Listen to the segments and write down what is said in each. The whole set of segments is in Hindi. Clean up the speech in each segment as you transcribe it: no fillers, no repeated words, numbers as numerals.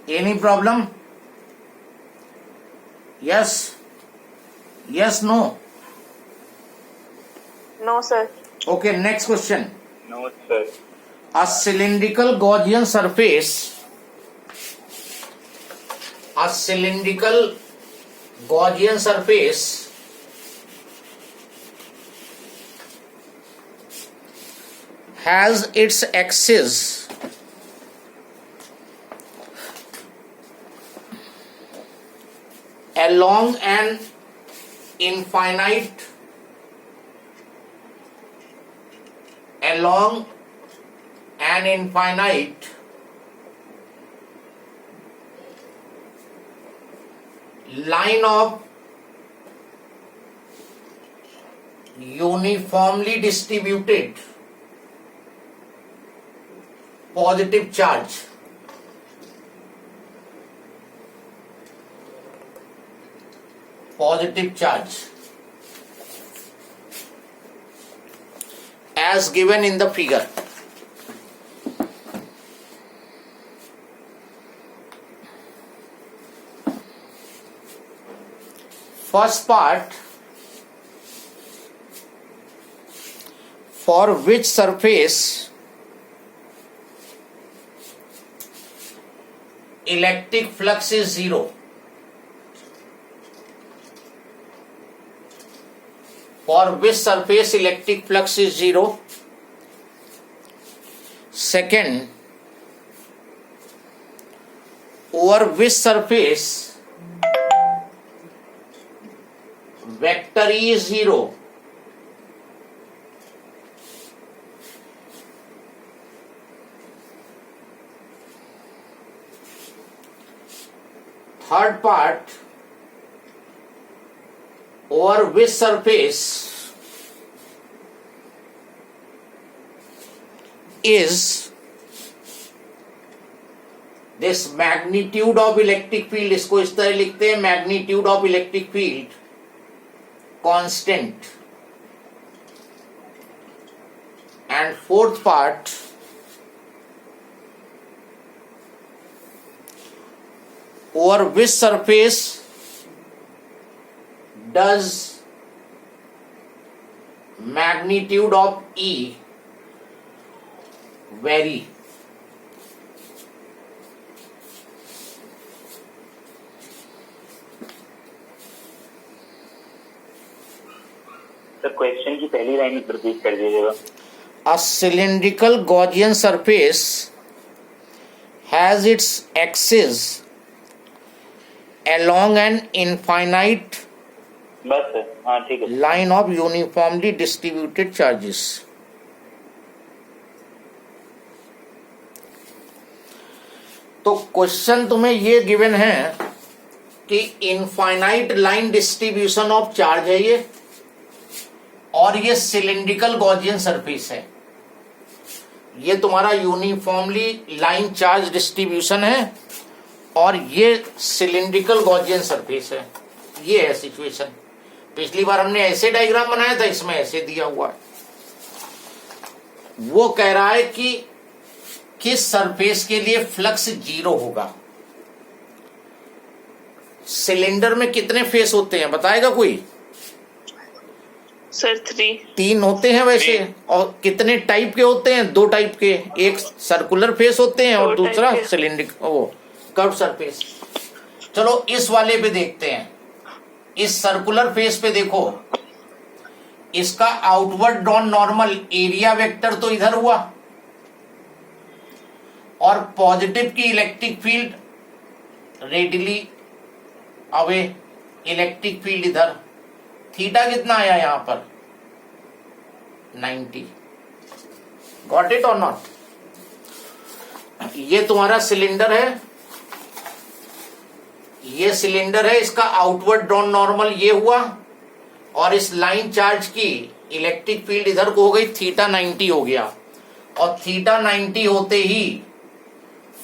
Any problem? Yes? Yes, no? No, sir. Okay, next question. No, sir. A cylindrical Gaussian surface. A cylindrical Gaussian surface has its axis along an infinite line of uniformly distributed positive charge. As given in the figure. First part, for which surface electric flux is zero. For which surface electric flux is zero. Second, over which surface vector E is zero. Third part, over which surface is this magnitude of electric field, इसको इस तरह लिखते हैं magnitude of electric field constant. And fourth part, over which surface does magnitude of E vary. Sir question की पहली लाइन रिपीट कर दीजिएगा. A cylindrical Gaussian surface has its axis along an infinite बस सर, हाँ ठीक है. line of uniformly distributed charges. तो क्वेश्चन तुम्हें ये गिवन है कि infinite line distribution of charge है ये, और ये सिलिंड्रिकल गॉसियन सरफेस है. ये तुम्हारा यूनिफॉर्मली लाइन चार्ज डिस्ट्रीब्यूशन है और ये सिलिंड्रिकल गॉसियन सरफेस है. ये है सिचुएशन. पिछली बार हमने ऐसे डायग्राम बनाया था, इसमें ऐसे दिया हुआ है. वो कह रहा है कि किस सरफेस के लिए फ्लक्स जीरो होगा. सिलेंडर में कितने फेस होते हैं बताएगा कोई? सर 3 होते हैं वैसे. और कितने टाइप के होते हैं? 2 टाइप के. एक सर्कुलर फेस होते हैं और दूसरा सिलेंड्रिक वो कर्व सरफेस. चलो इस वाले पे देखते हैं. इस सर्कुलर फेस पे देखो, इसका outward drawn normal area vector तो इधर हुआ और पॉजिटिव की electric field readily away, electric field इधर. थीटा कितना आया यहां पर? 90. Got it or not? ये तुम्हारा सिलेंडर है, ये सिलेंडर है, इसका आउटवर्ड ड्रॉन नॉर्मल ये हुआ और इस लाइन चार्ज की इलेक्ट्रिक फील्ड इधर को हो गई, थीटा 90 हो गया. और थीटा 90 होते ही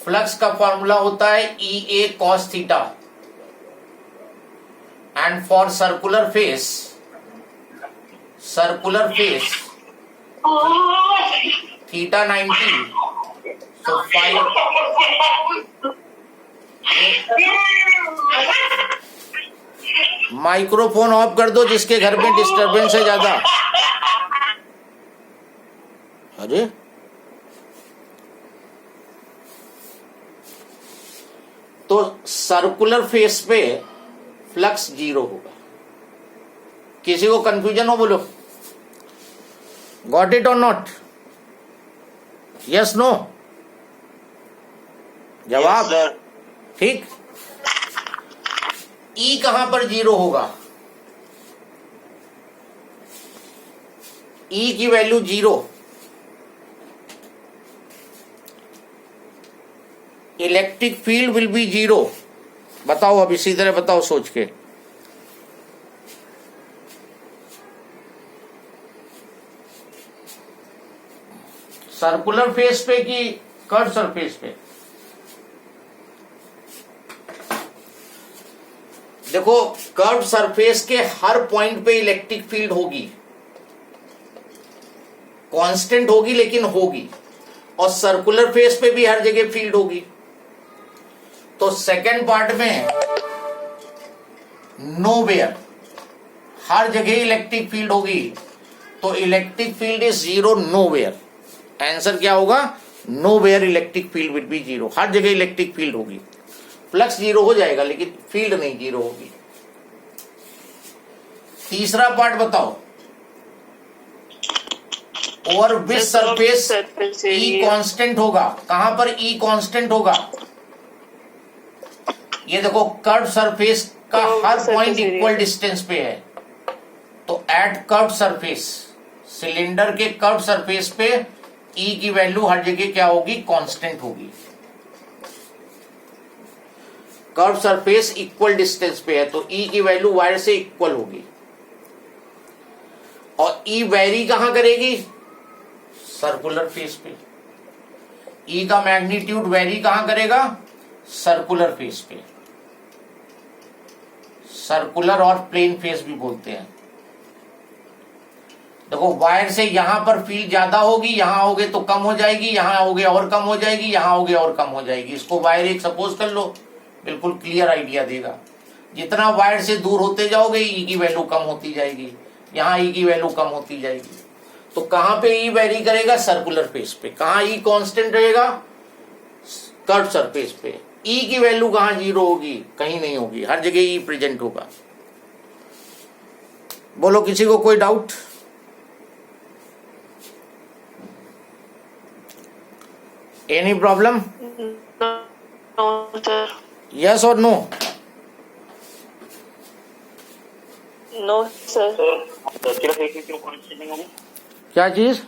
फ्लक्स का फॉर्मूला होता है EA cos theta. And for circular face theta 90, so 5 microphone of कर दो जिसके घर में डिस्टरबेंस है ज्यादा। अरे तो सर्कुलर फेस पे फ्लक्स 0 होगा। किसी को कंफ्यूजन हो बोलो, got it or not? Yes no? जवाब ठीक। ई कहां पर 0 होगा? ई की value 0। Electric field will be 0। बताओ अब इसी तरह बताओ सोच के। सर्कुलर फेस पे कि कर्व सरफेस पे? देखो, कर्व सरफेस के हर पॉइंट पे इलेक्ट्रिक फील्ड होगी, कांस्टेंट होगी लेकिन होगी। और सर्कुलर फेस पे भी हर जगह फील्ड होगी। तो सेकेंड पार्ट में नोवेयर हर जगह इलेक्ट्रिक फील्ड होगी, तो electric field is 0 nowhere. Answer क्या होगा? Nowhere electric field will be 0। हर जगह इलेक्ट्रिक फील्ड होगी। फ्लक्स 0 हो जाएगा लेकिन फील्ड नहीं 0 होगी। तीसरा पार्ट बताओ, over which surface E constant होगा। कहां पर ई कांस्टेंट होगा? ये देखो, कर्व सरफेस का हर पॉइंट इक्वल डिस्टेंस पे है, तो एट कर्व सरफेस, सिलेंडर के कर्व सरफेस पे ई की वैल्यू हर जगह क्या होगी? कांस्टेंट होगी। कर्व सरफेस इक्वल डिस्टेंस पे है तो ई की वैल्यू वायर से इक्वल होगी। और ई वेरी कहां करेगी? सर्कुलर फेस पे। ई का मैग्नीट्यूड वेरी कहां करेगा? सर्कुलर फेस पे। सर्कुलर और प्लेन फेस भी बोलते हैं। देखो, वायर से यहां पर फील्ड ज्यादा होगी, यहां होगे तो कम हो जाएगी, यहां होगे और कम हो जाएगी, यहां होगे और कम हो जाएगी। इसको वायर एक सपोज कर लो, बिल्कुल क्लियर आइडिया देगा। जितना वायर से दूर होते जाओगे ई की वैल्यू कम होती जाएगी, यहां ई की वैल्यू कम होती जाएगी। तो कहां पे ई वेरी करेगा? सर्कुलर फेस पे। कहां ई कांस्टेंट रहेगा? कर्व सरफेस पे। ई की वैल्यू कहां 0 होगी? कहीं नहीं होगी, हर जगह ई प्रेजेंट होगा। बोलो, किसी को कोई doubt? Any problem? No, sir. Yes और no? No, sir. Circular face में क्यों कांस्टेंट नहीं होगी? क्या चीज?